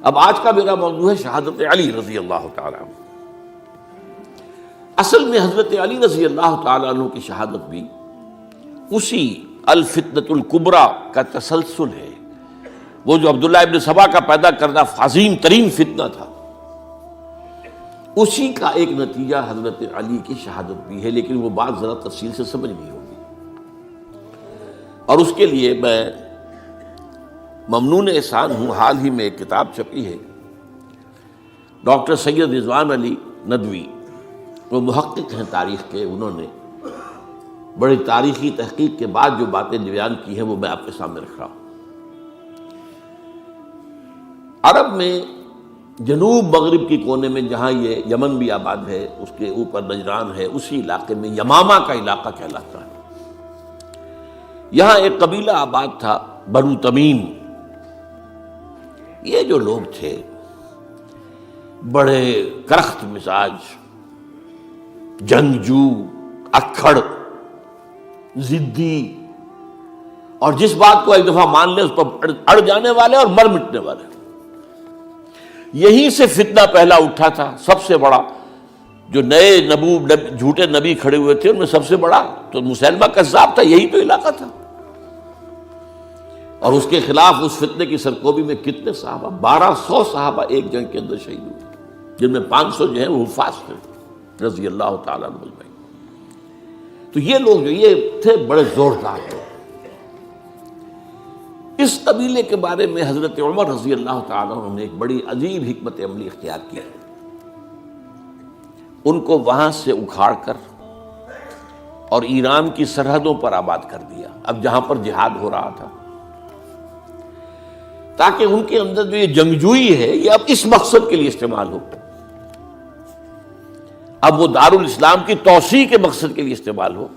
اب آج کا میرا موضوع ہے شہادت علی رضی اللہ تعالیٰ عنہ۔ اصل میں حضرت علی رضی اللہ تعالیٰ عنہ کی شہادت بھی اسی الفتنۃ الکبریٰ کا تسلسل ہے۔ وہ جو عبداللہ ابن سبا کا پیدا کردہ عظیم ترین فتنہ تھا، اسی کا ایک نتیجہ حضرت علی کی شہادت بھی ہے، لیکن وہ بات ذرا تفصیل سے سمجھنی ہوگی۔ اور اس کے لیے میں ممنون احسان ہوں، حال ہی میں ایک کتاب چھپی ہے، ڈاکٹر سید رضوان علی ندوی، وہ محقق ہیں تاریخ کے، انہوں نے بڑی تاریخی تحقیق کے بعد جو باتیں بیان کی ہیں وہ میں آپ کے سامنے رکھ رہا ہوں۔ عرب میں جنوب مغرب کی کونے میں، جہاں یہ یمن بھی آباد ہے، اس کے اوپر نجران ہے، اسی علاقے میں یمامہ کا علاقہ کہلاتا ہے۔ یہاں ایک قبیلہ آباد تھا، بنو تمیم۔ یہ جو لوگ تھے بڑے کرخت مزاج، جنگجو، اکھڑ، ضدی، اور جس بات کو ایک دفعہ مان لے اس پر اڑ جانے والے اور مر مٹنے والے۔ یہیں سے فتنہ پہلا اٹھا تھا۔ سب سے بڑا جو نئے جھوٹے نبی کھڑے ہوئے تھے ان میں سب سے بڑا تو مسیلمہ کذاب تھا، یہی تو علاقہ تھا۔ اور اس کے خلاف اس فتنے کی سرکوبی میں کتنے صحابہ، 1200 صحابہ ایک جنگ کے اندر شہید ہوئے، جن میں 500 جو ہیں وہ حفاظ تھے رضی اللہ تعالیٰ عنہ اجمعین۔ تو یہ لوگ جو یہ تھے بڑے زوردار تھے۔ اس قبیلے کے بارے میں حضرت عمر رضی اللہ تعالیٰ عنہ نے ایک بڑی عجیب حکمت عملی اختیار کی۔ ان کو وہاں سے اکھاڑ کر اور ایران کی سرحدوں پر آباد کر دیا، اب جہاں پر جہاد ہو رہا تھا، تاکہ ان کے اندر جو یہ جنگجوئی ہے یہ اب اس مقصد کے لیے استعمال ہو، اب وہ دارالاسلام کی توسیع کے مقصد کے لیے استعمال ہو،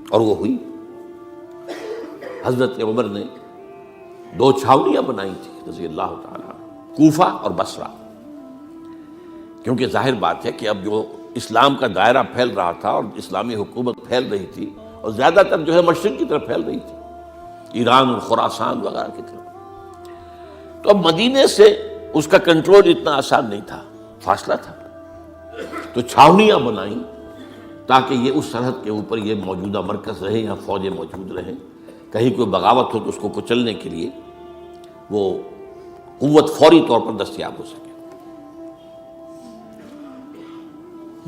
اور وہ ہوئی۔ حضرت عمر نے 2 چھاونیاں بنائی تھی رضی اللہ تعالیٰ، کوفہ اور بصرہ، کیونکہ ظاہر بات ہے کہ اب جو اسلام کا دائرہ پھیل رہا تھا اور اسلامی حکومت پھیل رہی تھی، اور زیادہ تر جو ہے مشرق کی طرف پھیل رہی تھی، ایران اور خراسان وغیرہ کی طرف، تو اب مدینے سے اس کا کنٹرول اتنا آسان نہیں تھا، فاصلہ تھا، تو چھاونیاں بنائیں تاکہ یہ اس سرحد کے اوپر یہ موجودہ مرکز رہے، یہاں فوجیں موجود رہیں، کہیں کوئی بغاوت ہو تو اس کو کچلنے کے لیے وہ قوت فوری طور پر دستیاب ہو سکے۔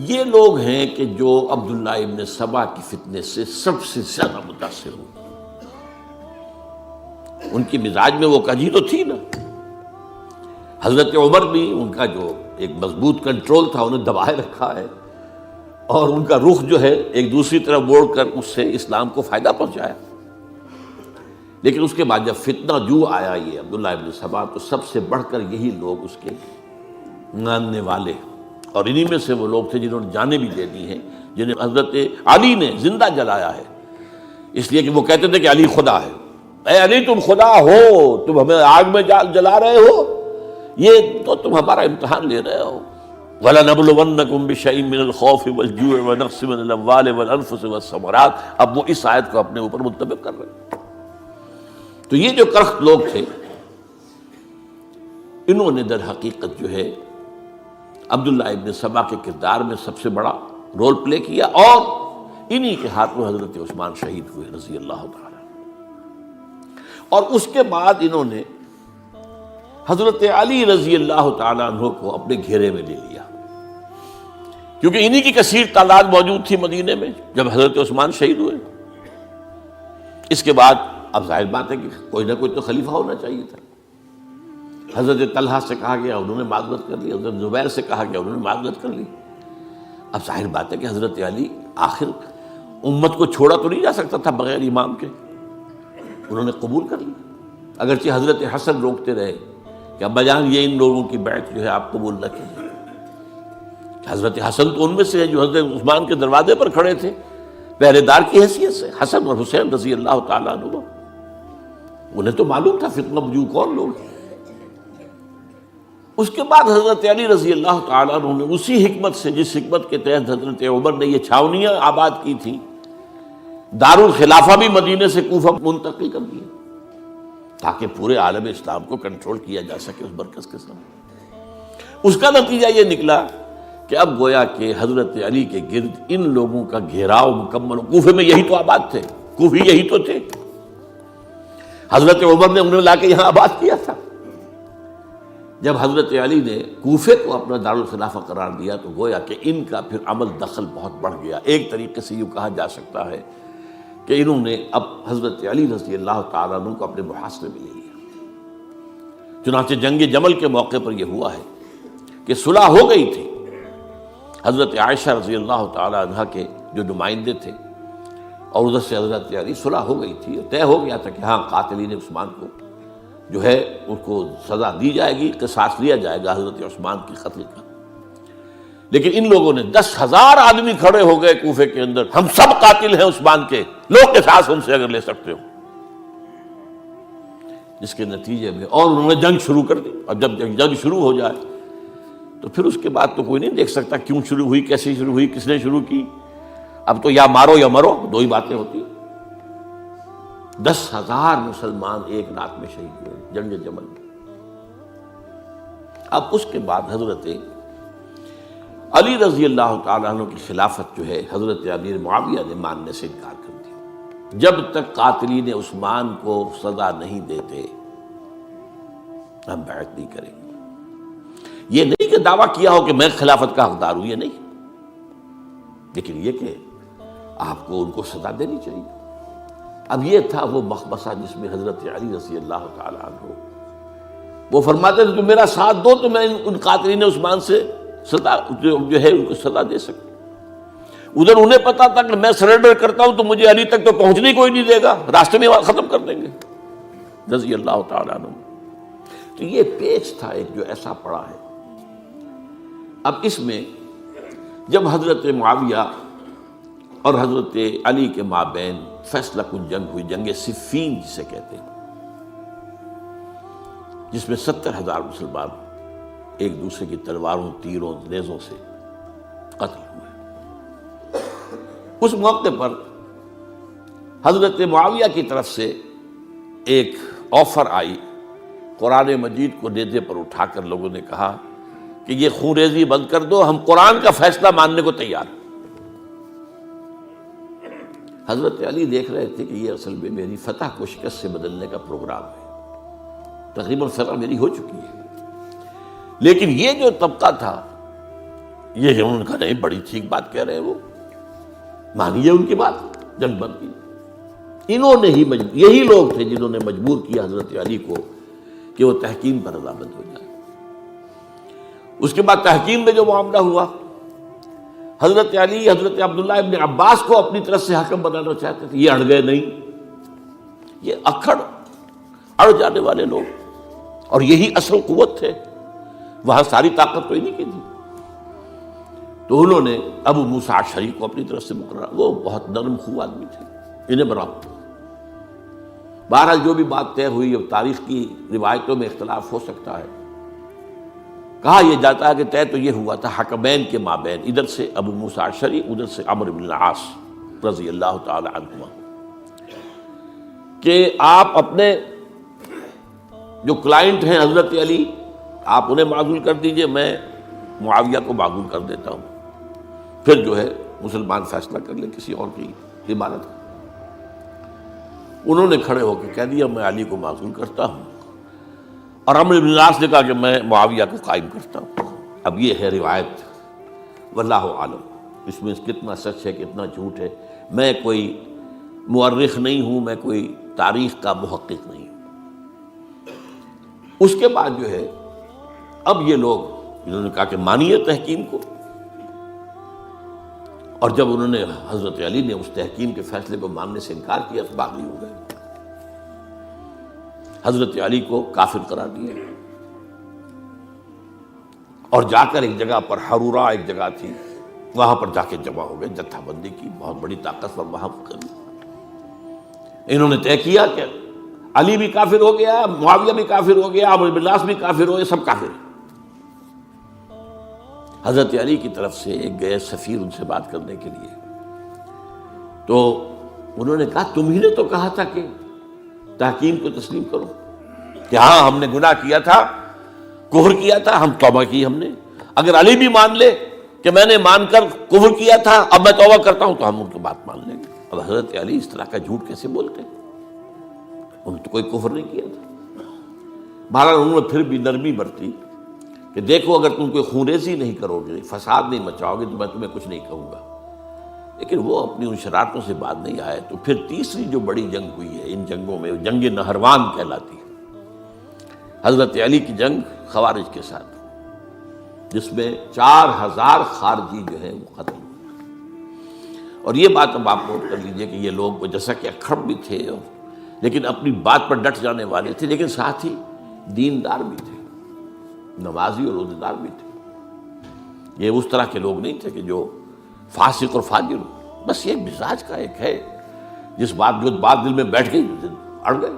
یہ لوگ ہیں کہ جو عبداللہ ابن سبا کی فتنے سے سب سے زیادہ متاثر ہوئے۔ ان کی مزاج میں وہ کجی تو تھی نا۔ حضرت عمر بھی ان کا جو ایک مضبوط کنٹرول تھا انہیں دبائے رکھا ہے، اور ان کا رخ جو ہے ایک دوسری طرف موڑ کر اس سے اسلام کو فائدہ پہنچایا۔ لیکن اس کے بعد جب فتنہ جو آیا یہ عبداللہ ابن سبا، تو سب سے بڑھ کر یہی لوگ اس کے ماننے والے، اور انہی میں سے وہ لوگ تھے جنہوں نے جانیں بھی دے دی ہیں، جنہیں حضرت علی نے زندہ جلایا ہے، اس لیے کہ وہ کہتے تھے کہ علی خدا ہے۔ اے علی تم خدا ہو، تم ہمیں آگ میں جلا رہے ہو، یہ تو تم ہمارا امتحان لے رہے ہو۔ وَلَنَبْلُوَنَّكُمْ بِشَيْءٍ مِّنَ الْخَوْفِ وَالْجُوعِ وَنَقْصٍ مِّنَ الْأَمْوَالِ وَالْأَنفُسِ وَالثَّمَرَاتِ۔ اب وہ اس آیت کو اپنے اوپر منطبق کر رہے ہیں۔ تو یہ جو کرخت لوگ تھے، انہوں نے در حقیقت جو ہے عبداللہ ابن سبا کے کردار میں سب سے بڑا رول پلے کیا، اور انہی کے ہاتھوں حضرت عثمان شہید ہوئے رضی اللہ تعالیٰ۔ اور اس کے بعد انہوں نے حضرت علی رضی اللہ تعالیٰ عنہ کو اپنے گھیرے میں لے لیا، کیونکہ انہی کی کثیر تعداد موجود تھی مدینے میں جب حضرت عثمان شہید ہوئے۔ اس کے بعد اب ظاہر بات ہے کہ کوئی نہ کوئی تو خلیفہ ہونا چاہیے تھا۔ حضرت طلحہ سے کہا گیا، انہوں نے معذرت کر لی، حضرت زبیر سے کہا گیا، انہوں نے معذرت کر لی۔ اب ظاہر بات ہے کہ حضرت علی آخر امت کو چھوڑا تو نہیں جا سکتا تھا بغیر امام کے، انہوں نے قبول کر لی، اگرچہ حضرت حسن روکتے رہے کہ ابا جان یہ ان لوگوں کی بیعت جو ہے آپ قبول نہ کیجیے۔ حضرت حسن تو ان میں سے ہیں جو حضرت عثمان کے دروازے پر کھڑے تھے پہرے دار کی حیثیت سے، حسن اور حسین رضی اللہ تعالیٰ عنہ، انہیں تو معلوم تھا فتنہ جو کون لوگ ہیں۔ اس کے بعد حضرت علی رضی اللہ تعالیٰ عنہ نے اسی حکمت سے، جس حکمت کے تحت حضرت عمر نے یہ چھاونیاں آباد کی تھی، دارالخلافہ بھی مدینے سے کوفہ منتقل کر دیا، تاکہ پورے عالم اسلام کو کنٹرول کیا جا سکے اس مرکز کے ساتھ۔ اس کا نتیجہ یہ نکلا کہ اب گویا کہ حضرت علی کے گرد ان لوگوں کا گھیراؤ مکمل، کوفے میں یہی تو آباد تھے، کوفی یہی تو تھے، حضرت عمر نے انہیں لا کے یہاں آباد کیا تھا۔ جب حضرت علی نے کوفے کو اپنا دارالخلافہ قرار دیا تو گویا کہ ان کا پھر عمل دخل بہت بڑھ گیا۔ ایک طریقے سے یوں کہا جا سکتا ہے کہ انہوں نے اب حضرت علی رضی اللہ تعالیٰ عنہ کو اپنے محاصرے میں لے لیا۔ چنانچہ جنگ جمل کے موقع پر یہ ہوا ہے کہ صلح ہو گئی تھی، حضرت عائشہ رضی اللہ تعالیٰ عنہ کے جو نمائندے تھے اور ادھر سے حضرت علی، صلح ہو گئی تھی، طے ہو گیا تھا کہ ہاں قاتلین عثمان کو جو ہے ان کو سزا دی جائے گی، قصاص لیا جائے گا حضرت عثمان کی قتل کا۔ لیکن ان لوگوں نے 10,000 آدمی کھڑے ہو گئے کوفے کے اندر، ہم سب قاتل ہیں عثمان کے، لوگ قصاص ہم سے اگر لے سکتے ہو، جس کے نتیجے میں اور انہوں نے جنگ شروع کر دی۔ اور جب جنگ شروع ہو جائے تو پھر اس کے بعد تو کوئی نہیں دیکھ سکتا کیوں شروع ہوئی، کیسے شروع ہوئی، کس نے شروع کی۔ اب تو یا مارو یا مرو، دو ہی باتیں ہوتی۔ 10,000 مسلمان ایک رات میں شہید ہوئے جنگ جمل میں۔ اب اس کے بعد حضرت علی رضی اللہ تعالیٰ عنہ کی خلافت جو ہے حضرت امیر معاویہ نے ماننے سے انکار کر دیا۔ جب تک قاتلین عثمان کو سزا نہیں دیتے ہم بیعت نہیں کریں گے۔ یہ نہیں کہ دعویٰ کیا ہو کہ میں خلافت کا حقدار ہوں، یہ نہیں، لیکن یہ کہ آپ کو ان کو سزا دینی چاہیے۔ اب یہ تھا وہ مخمصہ جس میں حضرت علی رضی اللہ تعالیٰ عنہ وہ فرماتے تھے تو میرا ساتھ دو تو میں ان قاتلین عثمان سے سزا جو ہے ان کو سزا دے سکوں۔ ادھر انہیں پتا تھا کہ میں سرنڈر کرتا ہوں تو مجھے علی تک تو پہنچنے کوئی نہیں دے گا، راستے میں ختم کر دیں گے رضی اللہ تعالیٰ عنہ۔ تو یہ پیچ تھا ایک جو ایسا پڑا ہے۔ اب اس میں جب حضرت معاویہ اور حضرت علی کے مابین فیصلہ کن جنگ ہوئی، جنگ صفین جسے کہتے ہیں، جس میں 70,000 مسلمان ایک دوسرے کی تلواروں، تیروں، نیزوں سے قتل ہوئے۔ اس موقع پر حضرت معاویہ کی طرف سے ایک آفر آئی، قرآن مجید کو نیزے پر اٹھا کر لوگوں نے کہا کہ یہ خون ریزی بند کر دو، ہم قرآن کا فیصلہ ماننے کو تیار ہیں۔ حضرت علی دیکھ رہے تھے کہ یہ اصل میں میری فتح کو شکست سے بدلنے کا پروگرام ہے، تقریباً فتح میری ہو چکی ہے، لیکن یہ جو طبقہ تھا یہ انہوں نے کہا نہیں بڑی ٹھیک بات کہہ رہے ہیں، وہ مانیے ان کی بات، جنگ بند کی۔ انہوں نے ہی یہی لوگ تھے جنہوں نے مجبور کیا حضرت علی کو کہ وہ تحکیم پر رضامند ہو جائے۔ اس کے بعد تحکیم میں جو معاملہ ہوا، حضرت علی حضرت عبداللہ ابن عباس کو اپنی طرف سے حاکم بنانا چاہتے تھے، یہ اڑ گئے نہیں۔ یہ اڑ جانے والے لوگ، اور یہی اصل قوت تھے، وہاں ساری طاقت تو انہیں کی تھی۔ تو انہوں نے ابو موسیٰ اشعری کو اپنی طرف سے مقرر، وہ بہت نرم خو آدمی تھے، انہیں بناؤ۔ بہرحال جو بھی بات طے ہوئی، اب تاریخ کی روایتوں میں اختلاف ہو سکتا ہے، کہا یہ جاتا ہے کہ طے تو یہ ہوا تھا حکمین کے مابین، ادھر سے ابو موسیٰ اشعری، ادھر سے عمرو بن العاص رضی اللہ تعالی عنہما، کہ آپ اپنے جو کلائنٹ ہیں حضرت علی آپ انہیں معزول کر دیجئے، میں معاویہ کو معزول کر دیتا ہوں، پھر جو ہے مسلمان فیصلہ کر لیں کسی اور کی عبادت۔ انہوں نے کھڑے ہو کے کہہ دیا میں علی کو معزول کرتا ہوں، اور عمرو بن العاص نے کہا کہ میں معاویہ کو قائم کرتا ہوں۔ اب یہ ہے روایت، واللہ عالم، اس میں کتنا سچ ہے کتنا جھوٹ ہے، میں کوئی مورخ نہیں ہوں، میں کوئی تاریخ کا محقق نہیں ہوں۔ اس کے بعد جو ہے اب یہ لوگ انہوں نے کہا کہ مانیے تحکیم کو، اور جب انہوں نے حضرت علی نے اس تحکیم کے فیصلے کو ماننے سے انکار کیا تو باغی ہو گئے، حضرت علی کو کافر قرار دیا، اور جا کر ایک جگہ پر حرورہ ایک جگہ تھی وہاں پر جا کے جمع ہو گئے، جتھا بندی کی، بہت بڑی طاقت پر وہاں کری۔ انہوں نے طے کیا کہ علی بھی کافر ہو گیا، معاویہ بھی کافر ہو گیا، عمرو بن العاص بھی کافر ہو گئے، سب کافر ہیں۔ حضرت علی کی طرف سے ایک گئے سفیر ان سے بات کرنے کے لیے، تو انہوں نے کہا تم ہی نے تو کہا تھا کہ تحکیم کو تسلیم کرو، کہ ہاں ہم نے گناہ کیا تھا، کفر کیا تھا، ہم توبہ کی ہم نے. اگر علی بھی مان لے کہ میں نے مان کر کفر کیا تھا، اب میں توبہ کرتا ہوں، تو ہم ان کی بات مان لیں گے. اب حضرت علی اس طرح کا جھوٹ کیسے بولتے؟ انہوں نے تو کوئی کفر نہیں کیا تھا. بہرحال انہوں نے پھر بھی نرمی برتی کہ دیکھو اگر تم کوئی خونریزی نہیں کرو گے، فساد نہیں مچاؤ گے، تو میں تمہیں کچھ نہیں کہوں گا. لیکن وہ اپنی ان شرارتوں سے بعد نہیں آئے. تو پھر تیسری جو بڑی جنگ ہوئی ہے ان جنگوں میں، جنگ نہروان کہلاتی ہے، حضرت علی کی جنگ خوارج کے ساتھ، جس میں 4000 خارجی جو ہیں وہ قتل ہوئے. اور یہ بات اب آپ نوٹ کر لیجئے کہ یہ لوگ جیسا کہ اکھڑ بھی تھے لیکن اپنی بات پر ڈٹ جانے والے تھے، لیکن ساتھ ہی دیندار بھی تھے، نمازی اور روزہ دار بھی تھے. یہ اس طرح کے لوگ نہیں تھے کہ جو فاسق اور فاجر ہو. بس یہ مزاج کا ایک ہے، جس بات دل میں بیٹھ گئی اڑ گئے.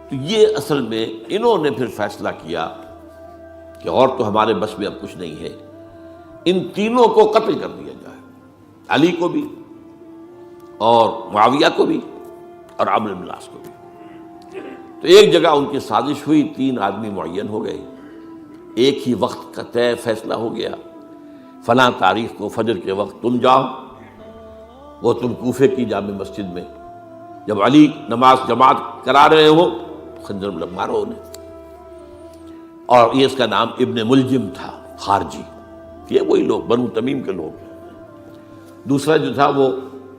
تو یہ اصل میں انہوں نے پھر فیصلہ کیا کہ اور تو ہمارے بس میں اب کچھ نہیں ہے، ان تینوں کو قتل کر دیا جائے، علی کو بھی اور معاویہ کو بھی اور عمرو بن العاص کو بھی. تو ایک جگہ ان کی سازش ہوئی، 3 آدمی معین ہو گئے، ایک ہی وقت کا طے فیصلہ ہو گیا، فلاں تاریخ کو فجر کے وقت تم جاؤ، وہ تم کوفے کی جامع مسجد میں، جب علی نماز جماعت کرا رہے ہو خنجر مارو انہیں. اور یہ اس کا نام ابن ملجم تھا، خارجی. یہ وہی لوگ بنو تمیم کے لوگ. دوسرا جو تھا وہ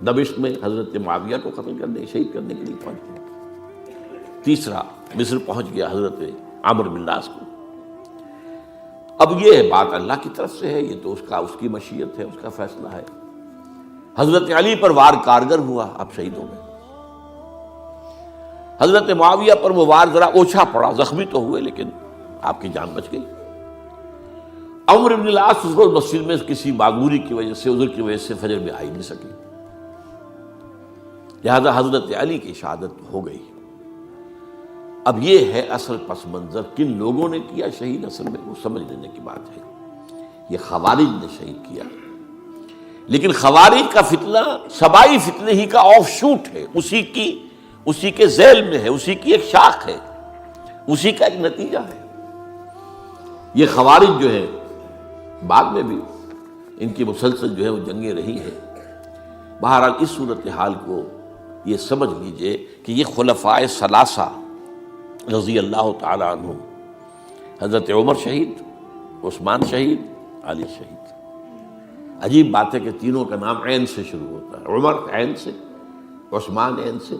دمشق میں حضرت معاویہ کو قتل کرنے، شہید کرنے کے لیے پہنچ گیا. تیسرا مصر پہنچ گیا حضرت عمرو بن العاص کو. اب یہ بات اللہ کی طرف سے ہے، یہ تو اس کی مشیت ہے، اس کا فیصلہ ہے. حضرت علی پر وار کارگر ہوا، اب شہیدوں میں. حضرت معاویہ پر وہ وار ذرا اوچھا پڑا، زخمی تو ہوئے لیکن آپ کی جان بچ گئی. عمرو بن العاص اس روز مسجد میں کسی معذوری کی وجہ سے، عذر کی وجہ سے فجر میں آئی نہیں سکی، لہذا حضرت علی کی شہادت ہو گئی. اب یہ ہے اصل پس منظر، کن لوگوں نے کیا شہید، اصل میں وہ سمجھ لینے کی بات ہے. یہ خوارج نے شہید کیا، لیکن خوارج کا فتنہ سبائی فتنے ہی کا آف شوٹ ہے، اسی کے ذیل میں ہے، اسی کی ایک شاخ ہے، اسی کا ایک نتیجہ ہے. یہ خوارج جو ہے بعد میں بھی ان کی مسلسل جو ہے وہ جنگیں رہی ہیں. بہرحال اس صورتحال کو یہ سمجھ لیجئے کہ یہ خلفائے ثلاثہ رضی اللہ تعالی عنہ، حضرت عمر شہید، عثمان شہید، علی شہید. عجیب بات ہے کہ تینوں کا نام عین سے شروع ہوتا ہے، عمر عین سے، عثمان عین سے،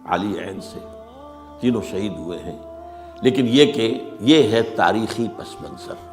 علی عین سے. تینوں شہید ہوئے ہیں. لیکن یہ کہ یہ ہے تاریخی پس منظر.